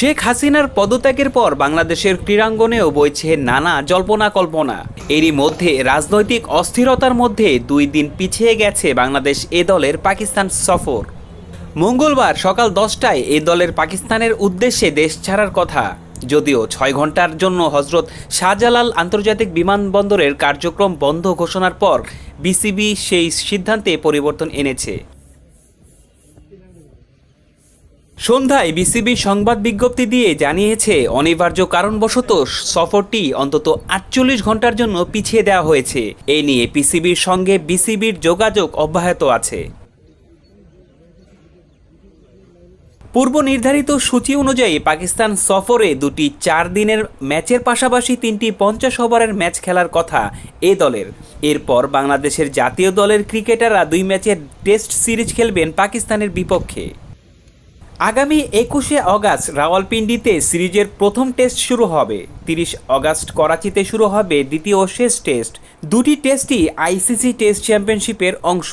শেখ হাসিনার পদত্যাগের পর বাংলাদেশের ক্রীড়াঙ্গনেও বইছে নানা জল্পনা কল্পনা। এরই মধ্যে রাজনৈতিক অস্থিরতার মধ্যে 2 দিন পিছিয়ে গেছে বাংলাদেশ এ দলের পাকিস্তান সফর। মঙ্গলবার সকাল 10টায় এ দলের পাকিস্তানের উদ্দেশ্যে দেশ ছাড়ার কথা, যদিও 6 ঘন্টার জন্য হজরত শাহজালাল আন্তর্জাতিক বিমানবন্দরের কার্যক্রম বন্ধ ঘোষণার পর বিসিবি সেই সিদ্ধান্তে পরিবর্তন এনেছে। সন্ধ্যায় বিসিবি সংবাদ বিজ্ঞপ্তি দিয়ে জানিয়েছে অনিবার্য কারণবশত সফরটি অন্তত 48 ঘন্টার জন্য পিছিয়ে দেওয়া হয়েছে। এ নিয়ে পিসিবির সঙ্গে বিসিবির যোগাযোগ অব্যাহত আছে। পূর্ব নির্ধারিত সূচি অনুযায়ী পাকিস্তান সফরে 2টি 4 দিনের ম্যাচের পাশাপাশি 3টি 50 ওভারের ম্যাচ খেলার কথা এ দলের। এরপর বাংলাদেশের জাতীয় দলের ক্রিকেটাররা 2 ম্যাচের টেস্ট সিরিজ খেলবেন পাকিস্তানের বিপক্ষে। আগামী 21শে আগস্ট রাওয়ালপিন্ডিতে সিরিজের প্রথম টেস্ট শুরু হবে। 30 আগস্ট করাচিতে শুরু হবে দ্বিতীয় ও শেষ টেস্ট। 2টি টেস্টই আইসিসি টেস্ট চ্যাম্পিয়নশিপের অংশ।